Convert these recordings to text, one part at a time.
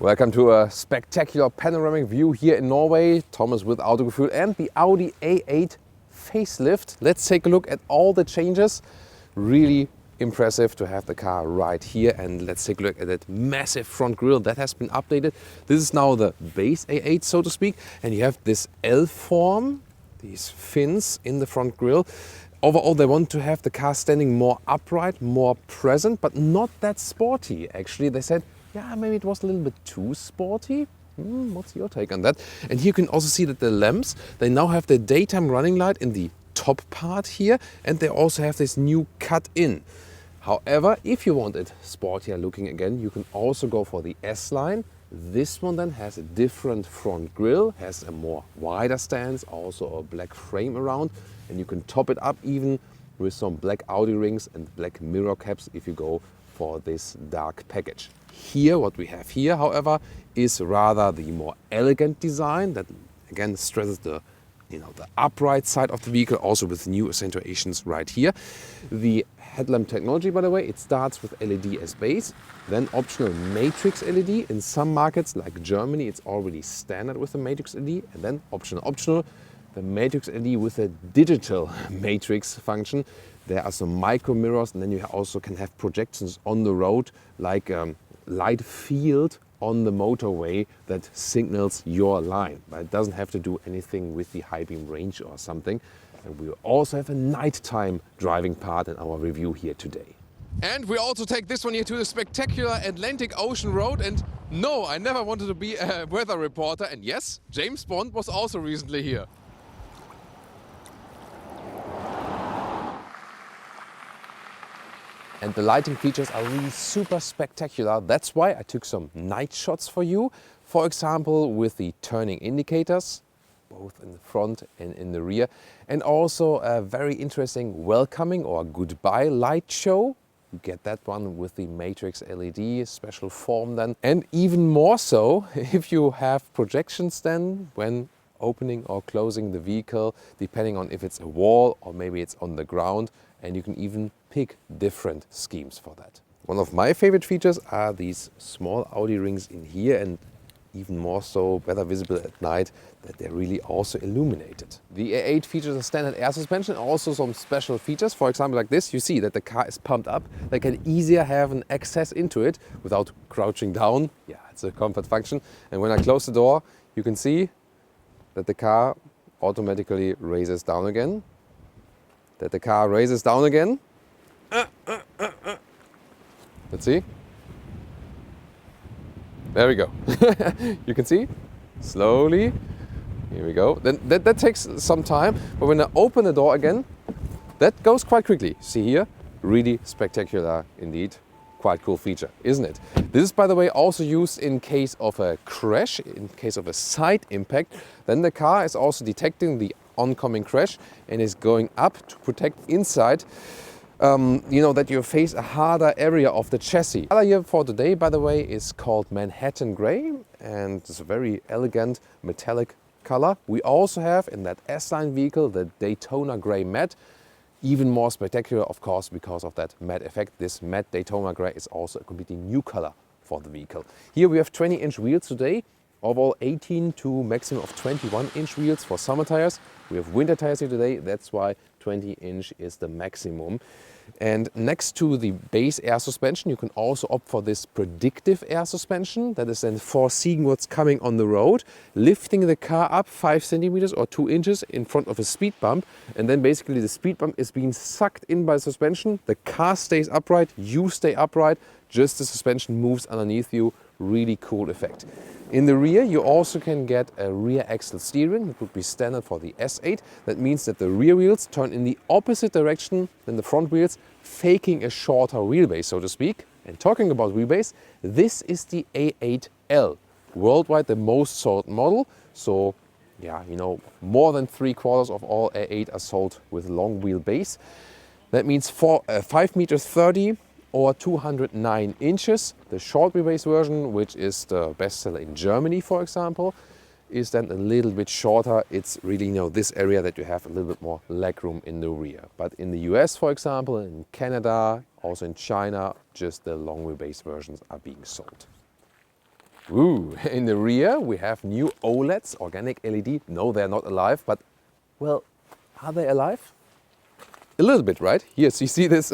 Welcome to a spectacular panoramic view here in Norway. Thomas with Autogefühl and the Audi A8 facelift. Let's take a look at all the changes. Really impressive to have the car right here, and let's take a look at that massive front grille that has been updated. This is now the base A8, so to speak, and you have this L form, these fins in the front grille. Overall, they want to have the car standing more upright, more present, but not that sporty. Actually, they said, yeah, maybe it was a little bit too sporty. What's your take on that? And here you can also see that the lamps, they now have the daytime running light in the top part here, and they also have this new cut in. However, if you want it sportier looking again, you can also go for the S line. This one then has a different front grille, has a more wider stance, also a black frame around, and you can top it up even with some black Audi rings and black mirror caps if you go for this dark package. Here, what we have here, however, is rather the more elegant design that again stresses the upright side of the vehicle, also with new accentuations right here. The headlamp technology, by the way, it starts with LED as base, then optional matrix LED. In some markets like Germany, it's already standard with the matrix LED, and then optional, the matrix LED with a digital matrix function. There are some micro mirrors, and then you also can have projections on the road, like light field on the motorway that signals your line, but it doesn't have to do anything with the high beam range or something. And we also have a nighttime driving part in our review here today. And we also take this one here to the spectacular Atlantic Ocean Road. And no, I never wanted to be a weather reporter. And yes, James Bond was also recently here. And the lighting features are really super spectacular. That's why I took some night shots for you. For example, with the turning indicators, both in the front and in the rear. And also a very interesting welcoming or goodbye light show. You get that one with the matrix LED special form then. And even more so if you have projections then when opening or closing the vehicle, depending on if it's a wall or maybe it's on the ground. And you can even pick different schemes for that. One of my favorite features are these small Audi rings in here, and even more so better visible at night, that they're really also illuminated. The A8 features a standard air suspension, also some special features. For example, like this, you see that the car is pumped up. They can easier have an access into it without crouching down. Yeah, it's a comfort function. And when I close the door, you can see that the car automatically raises down again. That the car raises down again. Let's see. There we go. You can see, slowly. Here we go. Then that takes some time, but when I open the door again, that goes quite quickly. See here, really spectacular indeed. Quite cool feature, isn't it? This is, by the way, also used in case of a crash, in case of a side impact. Then the car is also detecting the oncoming crash and is going up to protect inside, that you face a harder area of the chassis. The color here for today, by the way, is called Manhattan Grey, and it's a very elegant metallic color. We also have in that S-Line vehicle the Daytona Grey Matte. Even more spectacular, of course, because of that matte effect. This matte Daytona Grey is also a completely new color for the vehicle. Here we have 20-inch wheels today. Overall 18 to maximum of 21-inch wheels for summer tires. We have winter tires here today, that's why 20-inch is the maximum. And next to the base air suspension, you can also opt for this predictive air suspension that is then foreseeing what's coming on the road, lifting the car up 5 centimeters or 2 inches in front of a speed bump, and then basically the speed bump is being sucked in by the suspension. The car stays upright, you stay upright, just the suspension moves underneath you. Really cool effect. In the rear, you also can get a rear axle steering. That would be standard for the S8. That means that the rear wheels turn in the opposite direction than the front wheels, faking a shorter wheelbase, so to speak. And talking about wheelbase, this is the A8L, worldwide the most sold model. So, yeah, more than 3/4 of all A8 are sold with long wheelbase. That means 5 meters 30 or 209 inches. The short wheelbase version, which is the bestseller in Germany, for example, is then a little bit shorter. It's really, this area that you have a little bit more legroom in the rear. But in the US, for example, in Canada, also in China, just the long wheelbase versions are being sold. Ooh, in the rear we have new OLEDs, organic LED. No, they're not alive, but, well, are they alive? A little bit, right? Here, so you see this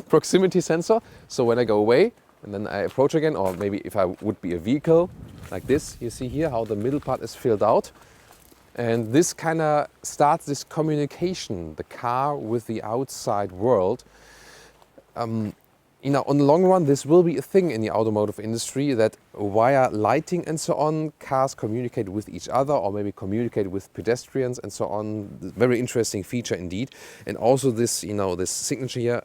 proximity sensor. So when I go away and then I approach again, or maybe if I would be a vehicle like this, you see here how the middle part is filled out. And this kind of starts this communication, the car with the outside world. You know, on the long run, this will be a thing in the automotive industry, that via lighting and so on, cars communicate with each other or maybe communicate with pedestrians and so on. Very interesting feature indeed. And also this, you know, this signature here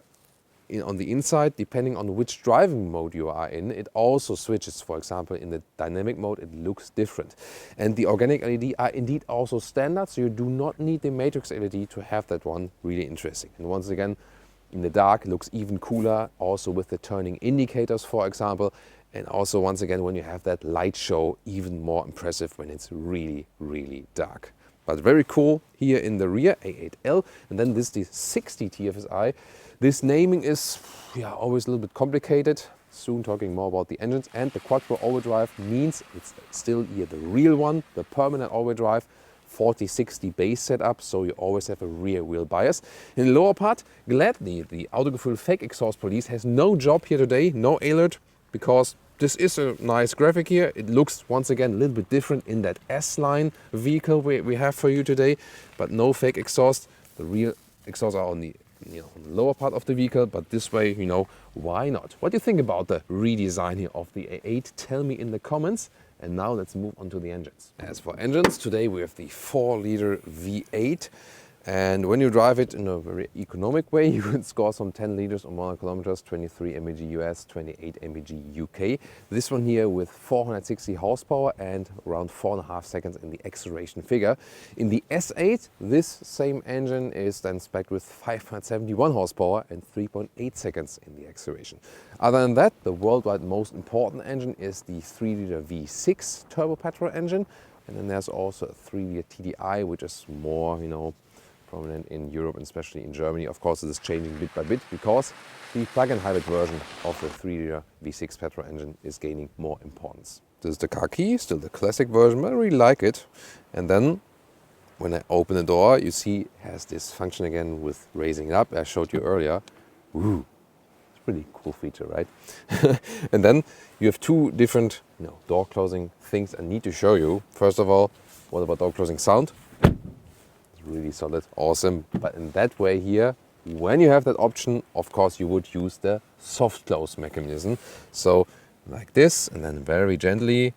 on the inside, depending on which driving mode you are in, it also switches. For example, in the dynamic mode, it looks different. And the organic LED are indeed also standard, so you do not need the matrix LED to have that one. Really interesting. And once again, in the dark, it looks even cooler, also with the turning indicators, for example. And also, once again, when you have that light show, even more impressive when it's really, really dark. But very cool here in the rear, A8L. And then this, the 60 TFSI. This naming is always a little bit complicated. Soon talking more about the engines. And the quattro all-wheel drive means it's still here the real one, the permanent all-wheel drive. 40-60 base setup, so you always have a rear wheel bias. In the lower part, gladly, the Autogefühl fake exhaust police has no job here today, no alert, because this is a nice graphic here. It looks, once again, a little bit different in that S-line vehicle we have for you today, but no fake exhaust. The real exhausts are on the, on the lower part of the vehicle, but this way, why not? What do you think about the redesign here of the A8? Tell me in the comments. And now let's move on to the engines. As for engines, today we have the 4-liter V8. And when you drive it in a very economic way, you can score some 10 liters on 100 kilometers, 23 mpg US, 28 mpg UK. This one here with 460 horsepower and around 4.5 seconds in the acceleration figure. In the S8, this same engine is then spec'd with 571 horsepower and 3.8 seconds in the acceleration. Other than that, the worldwide most important engine is the 3-liter V6 turbo petrol engine. And then there's also a 3-liter TDI, which is more, prominent in Europe and especially in Germany. Of course, it is changing bit by bit because the plug-in hybrid version of the 3-liter V6 petrol engine is gaining more importance. This is the car key, still the classic version, but I really like it. And then when I open the door, you see it has this function again with raising it up. I showed you earlier. Ooh, it's a pretty cool feature, right? And then you have two different door closing things I need to show you. First of all, what about door closing sound? Really solid, awesome. But in that way here, when you have that option, of course you would use the soft close mechanism. So like this, and then very gently.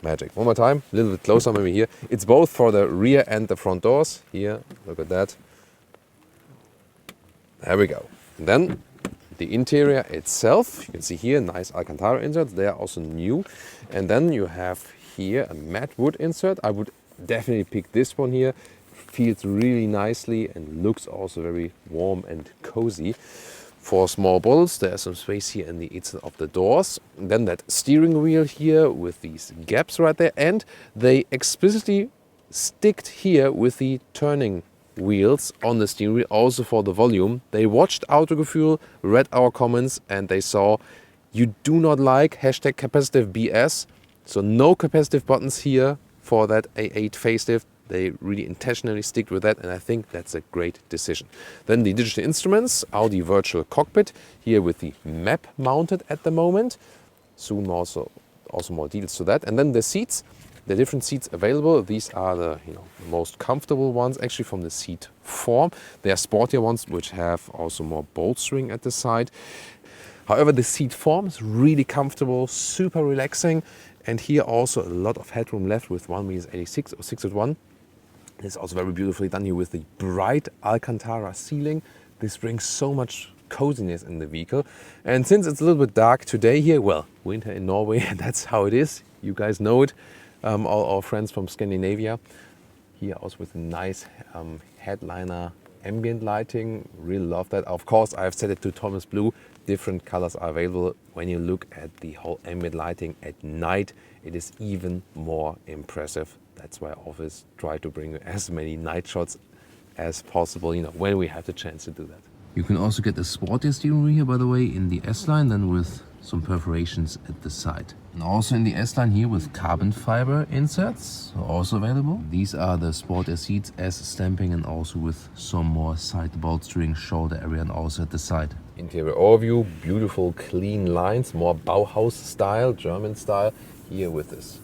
Magic. One more time, a little bit closer maybe here. It's both for the rear and the front doors. Here, look at that. There we go. And then the interior itself, you can see here, nice Alcantara inserts. They are also new. And then you have here a matte wood insert. I would definitely pick this one here. Feels really nicely and looks also very warm and cozy. For small bottles, there's some space here in the inside of the doors. And then that steering wheel here with these gaps right there. And they explicitly sticked here with the turning wheels on the steering wheel, also for the volume. They watched Autogefühl, read our comments, and they saw you do not like #capacitive BS. So no capacitive buttons here for that A8 facelift. They really intentionally stick with that, and I think that's a great decision. Then the digital instruments, Audi Virtual Cockpit, here with the map mounted at the moment. Soon also more details to that. And then the seats, the different seats available. These are the most comfortable ones actually from the seat form. They are sportier ones which have also more bolstering at the side. However, the seat form is really comfortable, super relaxing. And here also a lot of headroom left with 1.86 or 6'1". It's also very beautifully done here with the bright Alcantara ceiling. This brings so much coziness in the vehicle. And since it's a little bit dark today here, well, winter in Norway, that's how it is. You guys know it. All our friends from Scandinavia. Here also with a nice headliner ambient lighting. Really love that. Of course, I've set it to Thomas Blue. Different colors are available. When you look at the whole ambient lighting at night, it is even more impressive. That's why I always try to bring as many night shots as possible, when we have the chance to do that. You can also get the sportier steering wheel here, by the way, in the S-line, then with some perforations at the side. And also in the S-line here with carbon fiber inserts, also available. These are the sportier seats as stamping and also with some more side bolstering, shoulder area and also at the side. Interior overview, beautiful clean lines, more Bauhaus style, German style. Here with this,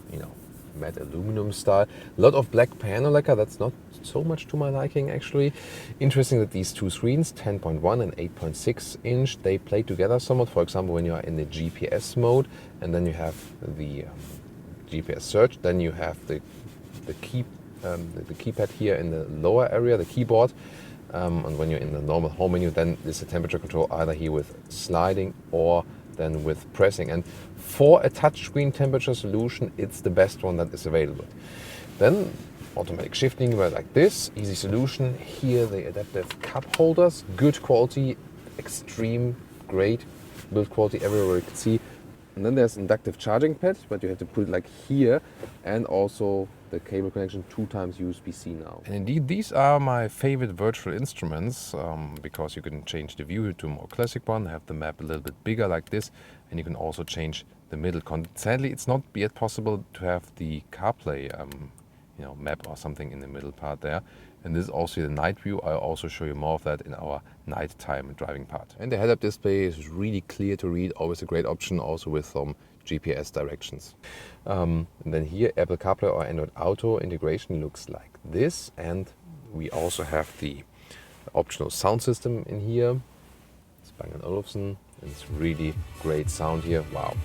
matte aluminum style. A lot of black panel lacquer, that's not so much to my liking actually. Interesting that these two screens, 10.1 and 8.6 inch, they play together somewhat. For example, when you are in the GPS mode and then you have the GPS search, then you have the keypad here in the lower area, the keyboard. And when you're in the normal home menu, then there's a temperature control either here with sliding or then with pressing. And for a touchscreen temperature solution, it's the best one that is available. Then automatic shifting where like this, easy solution. Here the adaptive cup holders, good quality, extreme, great build quality everywhere you can see. And then there's inductive charging pad, but you have to put it like here, and also the cable connection 2x USB-C now. And indeed, these are my favorite virtual instruments because you can change the view to a more classic one, have the map a little bit bigger like this, and you can also change the middle content. Sadly, it's not yet possible to have the CarPlay map or something in the middle part there. And this is also the night view. I'll also show you more of that in our nighttime driving part. And the head-up display is really clear to read, always a great option, also with some GPS directions. And then here, Apple CarPlay or Android Auto integration looks like this. And we also have the optional sound system in here. It's Bang & Olufsen. And it's really great sound here. Wow.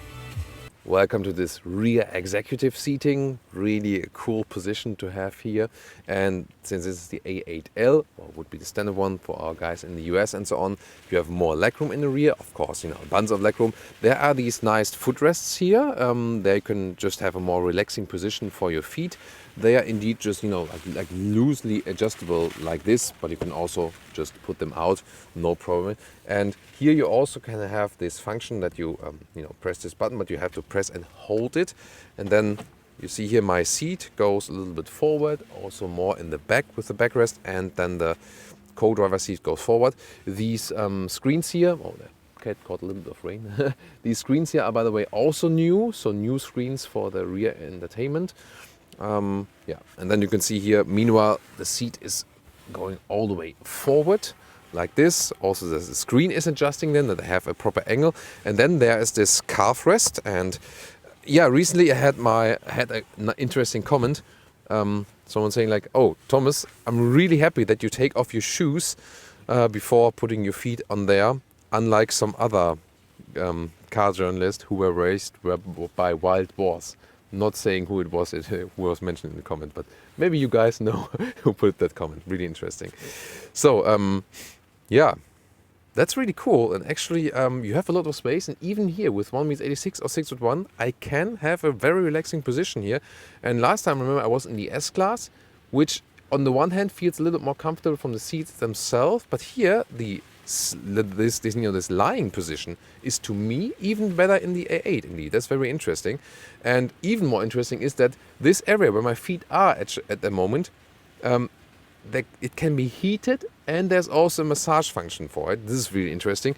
Welcome to this rear executive seating, really a cool position to have here. And since this is the A8L, or would be the standard one for our guys in the US and so on, you have more legroom in the rear, of course, tons of legroom. There are these nice footrests here. There you can just have a more relaxing position for your feet. They are indeed just, like loosely adjustable like this, but you can also just put them out, no problem. And here you also kind of have this function that you, press this button, but you have to press and hold it. And then you see here my seat goes a little bit forward, also more in the back with the backrest, and then the co-driver seat goes forward. These screens here, the cat caught a little bit of rain. These screens here are, by the way, also new, so new screens for the rear entertainment. And then you can see here, meanwhile, the seat is going all the way forward like this. Also, the screen is adjusting then, that I have a proper angle. And then there is this calf rest. And recently I had an interesting comment. Someone saying like, "Oh, Thomas, I'm really happy that you take off your shoes before putting your feet on there, unlike some other car journalists who were raised by wild boars." Not saying who it was who was mentioned in the comment, but maybe you guys know who put that comment. Really interesting. So, that's really cool. And actually, you have a lot of space. And even here with 1m86 or 6'1", I can have a very relaxing position here. And last time, remember, I was in the S-Class, which on the one hand feels a little bit more comfortable from the seats themselves. But here, this lying position is to me even better in the A8 indeed. That's very interesting. And even more interesting is that this area where my feet are at the moment, it can be heated, and there's also a massage function for it. This is really interesting.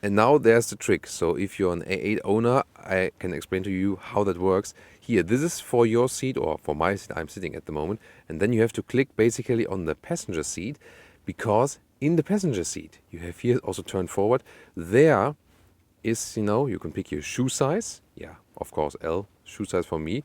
And now there's the trick. So if you're an A8 owner, I can explain to you how that works. Here, this is for your seat, or for my seat I'm sitting at the moment. And then you have to click basically on the passenger seat, because in the passenger seat, you have here also turned forward. There is, you can pick your shoe size. Yeah, of course, L, shoe size for me.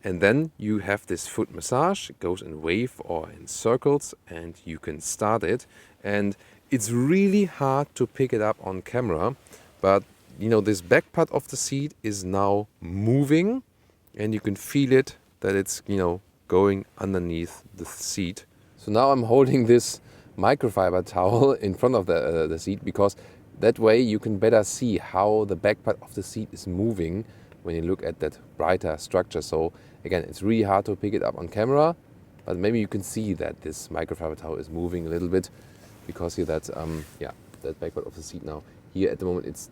And then you have this foot massage. It goes in wave or in circles, and you can start it. And it's really hard to pick it up on camera. But, this back part of the seat is now moving, and you can feel it, that it's, going underneath the seat. So now I'm holding this microfiber towel in front of the seat, because that way you can better see how the back part of the seat is moving when you look at that brighter structure. So again, it's really hard to pick it up on camera, but maybe you can see that this microfiber towel is moving a little bit, because here that back part of the seat now, here at the moment it's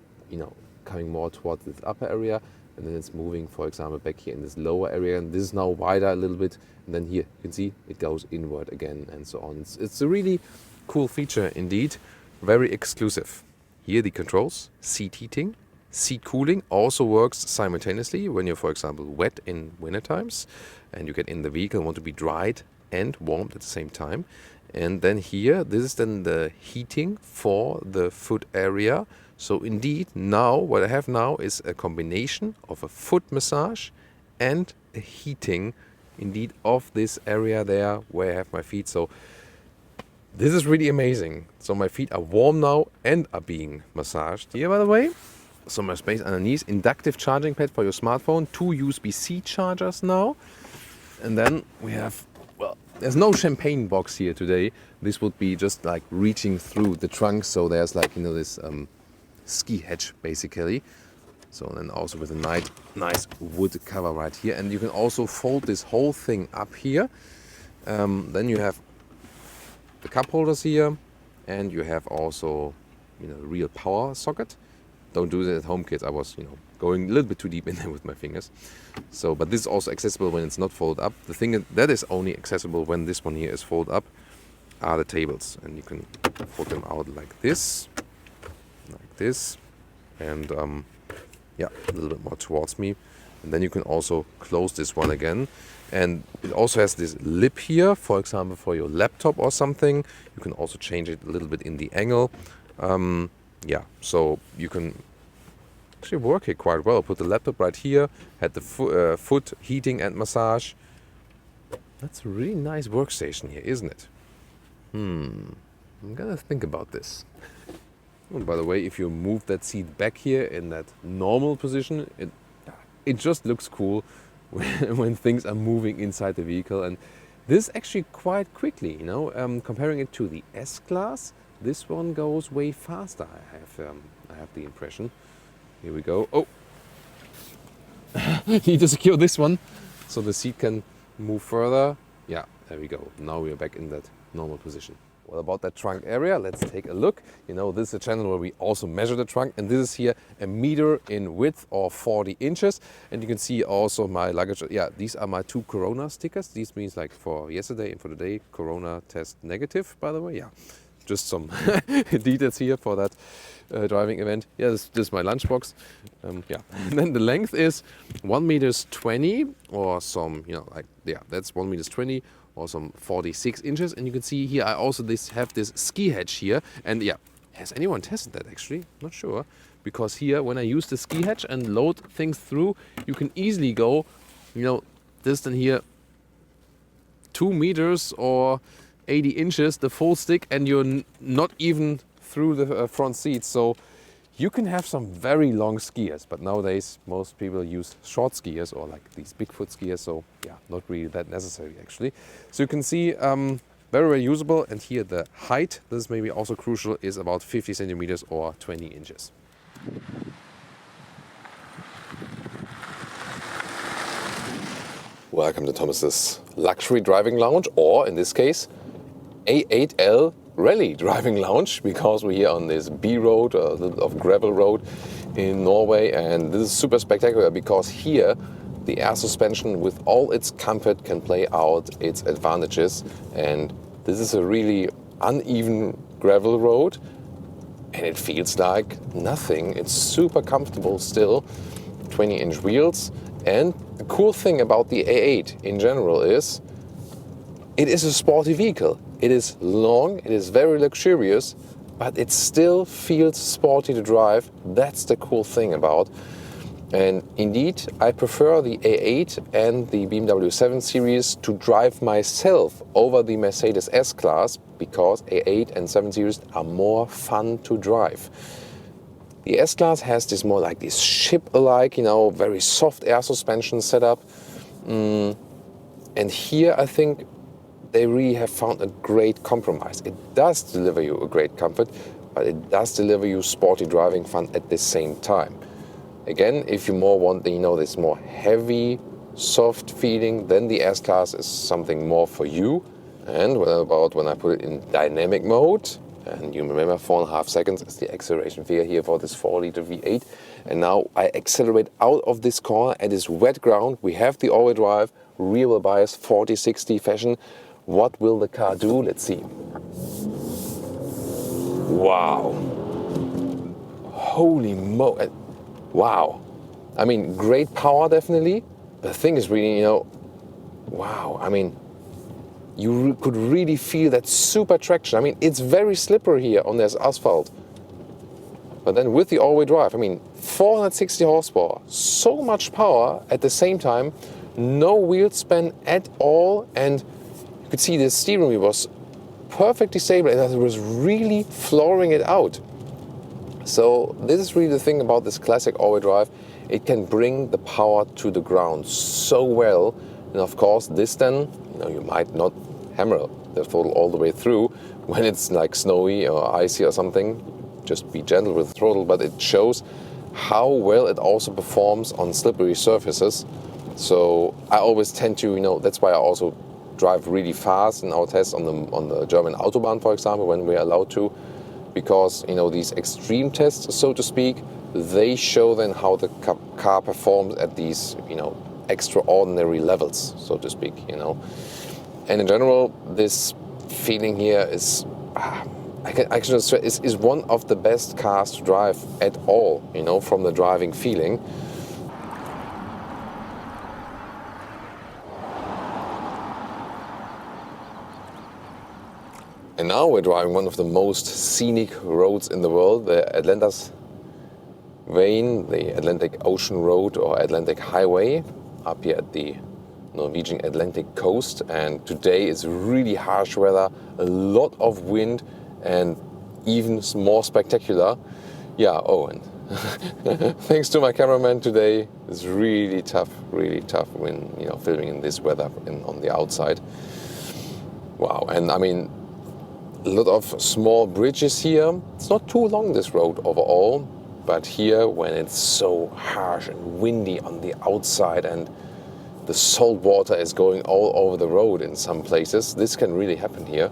coming more towards this upper area, and then it's moving, for example, back here in this lower area, and this is now wider a little bit, and then here you can see it goes inward again, and so on. It's a really cool feature indeed, very exclusive. Here the controls, seat heating, seat cooling also works simultaneously when you're, for example, wet in winter times and you get in the vehicle and want to be dried and warmed at the same time. And then here, this is then the heating for the foot area. So indeed, now, what I have now is a combination of a foot massage and a heating, indeed, of this area there where I have my feet. So this is really amazing. So my feet are warm now and are being massaged. Here, by the way, so my space underneath, inductive charging pad for your smartphone, 2 USB-C chargers now. And then we have, well, there's no champagne box here today. This would be just like reaching through the trunk. So there's like, you know, this ski hatch basically. So then also with a nice wood cover right here. And you can also fold this whole thing up here. Then you have the cup holders here. And you have also, you know, real power socket. Don't do that at home, kids. I was, you know, going a little bit too deep in there with my fingers. So, but this is also accessible when it's not folded up. The thing that is only accessible when this one here is folded up are the tables. And you can fold them out like this, and yeah, a little bit more towards me. And then you can also close this one again. And it also has this lip here, for example, for your laptop or something. You can also change it a little bit in the angle. Yeah, so you can actually work it quite well. Put the laptop right here, had the foot heating and massage. That's a really nice workstation here, isn't it? I'm gonna think about this. Oh, by the way, if you move that seat back here in that normal position, it just looks cool when things are moving inside the vehicle. And this actually quite quickly, you know, comparing it to the S-Class, this one goes way faster, I have the impression. Here we go. Oh! Need to secure this one so the seat can move further. Yeah, there we go. Now we are back in that normal position. Well, about that trunk area, let's take a look. You know, this is a channel where we also measure the trunk, and this is here 1 meter in width or 40 inches. And you can see also my luggage. Yeah, these are my 2 Corona stickers. These means like for yesterday and for today, Corona test negative, by the way. Yeah, just some details here for that driving event. Yeah, this is my lunchbox. Yeah, and then the length is 1 meters 20 or some, you know, like, yeah, that's 1 meters 20 or some 46 inches. And you can see here I also have this ski hatch here. And yeah, has anyone tested that actually? Not sure. Because here when I use the ski hatch and load things through, you can easily go, you know, distance here 2 meters or 80 inches, the full stick, and you're not even through the front seat. So you can have some very long skiers, but nowadays most people use short skiers or like these Bigfoot skiers. So yeah, not really that necessary actually. So you can see very, very usable. And here the height, this is maybe also crucial, is about 50 centimeters or 20 inches. Welcome to Thomas's luxury driving lounge, or in this case, A8L Rally driving lounge, because we're here on this B road, of gravel road in Norway, and this is super spectacular because here the air suspension with all its comfort can play out its advantages. And this is a really uneven gravel road and it feels like nothing. It's super comfortable still, 20-inch wheels. And the cool thing about the A8 in general is it is a sporty vehicle. It is long, it is very luxurious, but it still feels sporty to drive. That's the cool thing about. And indeed, I prefer the A8 and the BMW 7 Series to drive myself over the Mercedes S-Class, because A8 and 7 Series are more fun to drive. The S-Class has this more like this ship-alike, you know, very soft air suspension setup. And here I think they really have found a great compromise. It does deliver you a great comfort, but it does deliver you sporty driving fun at the same time. Again, if you more want, you know, this more heavy, soft feeling, then the S-Class is something more for you. And what about when I put it in dynamic mode? And you remember 4.5 seconds is the acceleration figure here for this 4-liter V8. And now I accelerate out of this corner at this wet ground. We have the all-wheel drive, rear-wheel bias, 40-60 fashion. What will the car do? Let's see. Wow. Holy moly. wow. I mean, great power definitely. The thing is really, you know, wow. I mean, you could really feel that super traction. I mean, it's very slippery here on this asphalt. But then with the all-wheel drive, I mean, 460 horsepower, so much power at the same time, no wheel span at all, and you could see the steering wheel was perfectly stable and it was really flooring it out. So this is really the thing about this classic all-wheel drive. It can bring the power to the ground so well, and of course this then, you know, you might not hammer the throttle all the way through when it's like snowy or icy or something. Just be gentle with the throttle, but it shows how well it also performs on slippery surfaces. So I always tend to, you know, that's why I also drive really fast in our tests on the German Autobahn, for example, when we're allowed to, because, you know, these extreme tests, so to speak, they show then how the car performs at these, you know, extraordinary levels, so to speak, you know. And in general, this feeling here is, I can just say, is one of the best cars to drive at all, you know, from the driving feeling. And now we're driving one of the most scenic roads in the world, the Atlantis Vein, the Atlantic Ocean Road or Atlantic Highway, up here at the Norwegian Atlantic coast. And today is really harsh weather, a lot of wind, and even more spectacular. Yeah, oh, and thanks to my cameraman today, it's really tough when, you know, filming in this weather on the outside. Wow, and I mean, a lot of small bridges here. It's not too long, this road overall, but here when it's so harsh and windy on the outside and the salt water is going all over the road in some places, this can really happen here.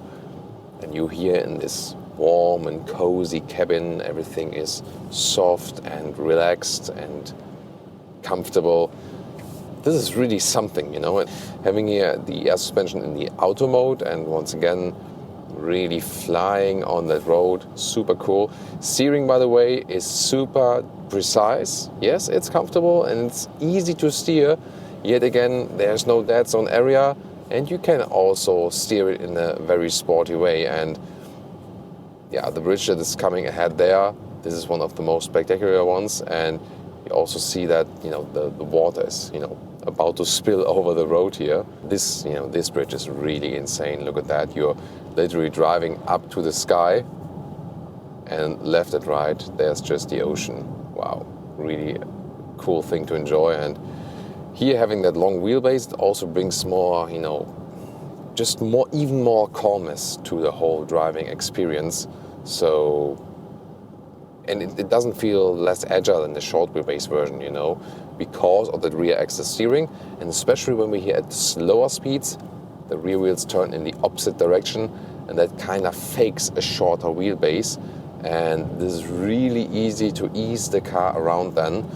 And you here in this warm and cozy cabin, everything is soft and relaxed and comfortable. This is really something, you know. And having here the air suspension in the auto mode, and once again, really flying on that road, super cool. Steering, by the way, is super precise. Yes, it's comfortable and it's easy to steer. Yet again, there's no dead zone area, and you can also steer it in a very sporty way. And yeah, the bridge that is coming ahead there, this is one of the most spectacular ones. And you also see that, you know, the water is, you know, about to spill over the road here. This, you know, this bridge is really insane. Look at that. You're literally driving up to the sky, and left and right, there's just the ocean. Wow, really cool thing to enjoy. And here, having that long wheelbase, it also brings more, you know, just more, even more calmness to the whole driving experience. So, and it doesn't feel less agile than the short wheelbase version, you know, because of the rear axis steering, and especially when we're here at slower speeds, the rear wheels turn in the opposite direction, and that kind of fakes a shorter wheelbase. And this is really easy to ease the car around then.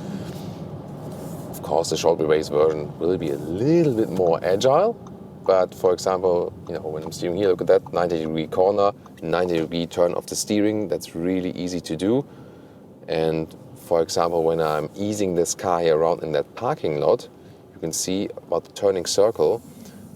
Of course, the short wheelbase version will be a little bit more agile, but for example, you know, when I'm steering here, look at that 90-degree corner, 90-degree turn of the steering. That's really easy to do. And for example, when I'm easing this car here around in that parking lot, you can see about the turning circle.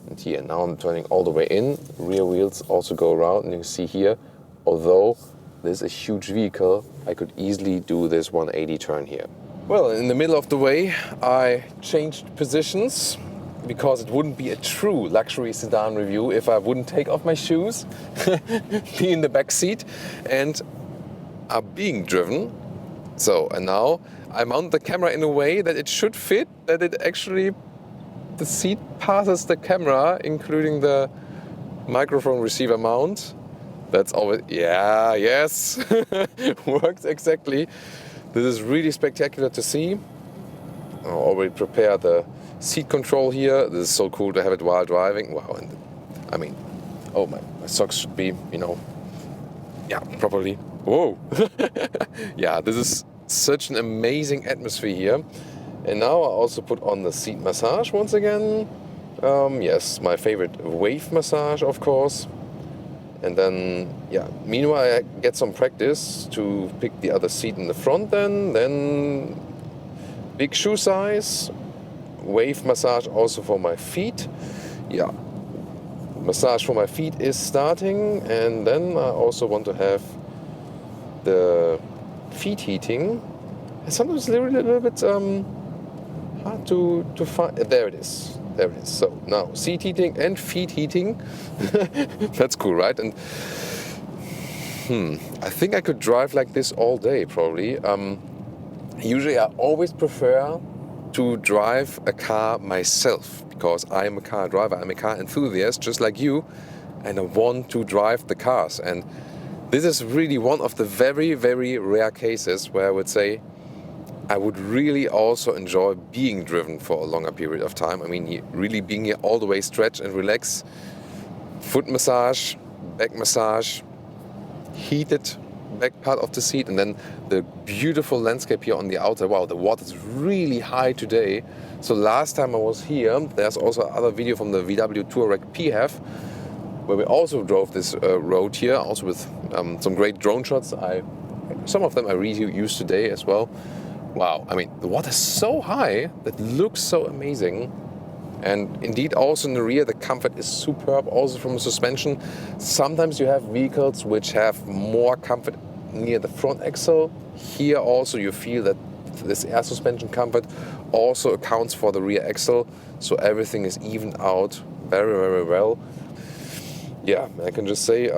And here, now I'm turning all the way in. Rear wheels also go around, and you can see here, although this is a huge vehicle, I could easily do this 180 turn here. Well, in the middle of the way, I changed positions because it wouldn't be a true luxury sedan review if I wouldn't take off my shoes, be in the back seat, and are being driven. So, and now I mount the camera in a way that it should fit, that it actually, the seat passes the camera, including the microphone receiver mount. That's always, yeah, yes, works exactly. This is really spectacular to see. I already prepared the seat control here. This is so cool to have it while driving. Wow, and I mean, oh, my socks should be, you know, yeah, properly. Whoa. Yeah, this is such an amazing atmosphere here. And now I also put on the seat massage once again. Yes, my favorite wave massage, of course. And then, yeah, meanwhile I get some practice to pick the other seat in the front then big shoe size, wave massage also for my feet. Yeah, massage for my feet is starting, and then I also want to have the feet heating. And sometimes it's a little bit hard to find. There it is. There it is. So now seat heating and feet heating. That's cool, right? And I think I could drive like this all day, probably. Usually I always prefer to drive a car myself, because I'm a car driver, I'm a car enthusiast just like you, and I want to drive the cars. And this is really one of the very, very rare cases where I would say I would really also enjoy being driven for a longer period of time. I mean, really being here all the way, stretch and relax, foot massage, back massage, heated back part of the seat, and then the beautiful landscape here on the outside. Wow, the water is really high today. So last time I was here, there's also another video from the VW Touareg PHEV, where we also drove this road here, also with some great drone shots. Some of them I reused today as well. Wow, I mean, the water is so high that looks so amazing. And indeed, also in the rear, the comfort is superb, also from the suspension. Sometimes you have vehicles which have more comfort near the front axle. Here also you feel that this air suspension comfort also accounts for the rear axle. So everything is evened out very, very well. Yeah, I can just say,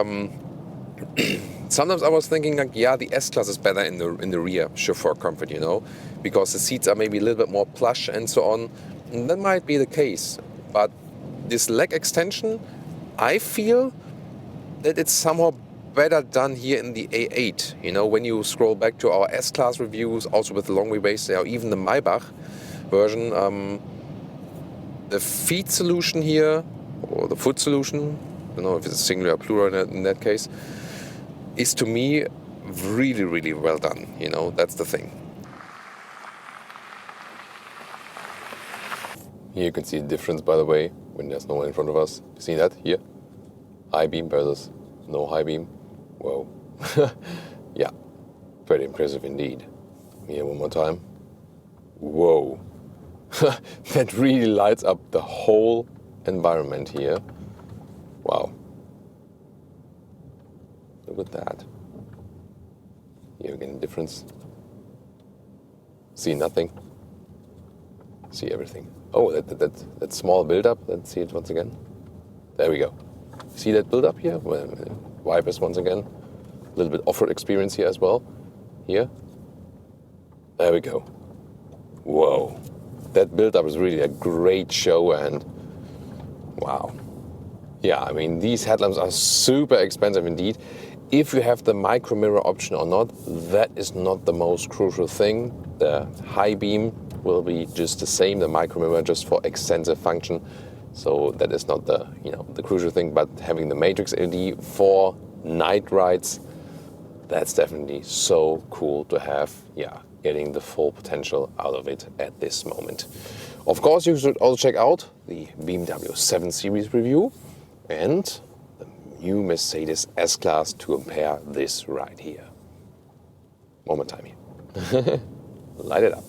sometimes I was thinking like, yeah, the S-Class is better in the rear chauffeur comfort, you know, because the seats are maybe a little bit more plush and so on. And that might be the case, but this leg extension, I feel that it's somehow better done here in the A8. You know, when you scroll back to our S-Class reviews, also with the long wheelbase, or even the Maybach version, the feet solution here, or the foot solution, I don't know if it's singular or plural in that case, is to me really, really well done. You know, that's the thing. Here you can see the difference, by the way, when there's no one in front of us. You see that here? High beam versus no high beam. Whoa. Yeah, pretty impressive indeed. Here one more time. Whoa. That really lights up the whole environment here. Wow. Look at that. Here again, the difference. See nothing. See everything. Oh, that small build-up. Let's see it once again. There we go. See that build-up here? Well, wipers once again. A little bit off-road experience here as well. Here. There we go. Whoa. That build-up is really a great show, and wow. Yeah, I mean, these headlamps are super expensive indeed. If you have the micro mirror option or not, that is not the most crucial thing. The high beam will be just the same, the micro mirror just for extensive function. So that is not the crucial thing, but having the matrix LED for night rides, that's definitely so cool to have. Yeah, getting the full potential out of it at this moment. Of course, you should also check out the BMW 7 Series review and the new Mercedes S-Class to compare this right here. One more time here. Light it up.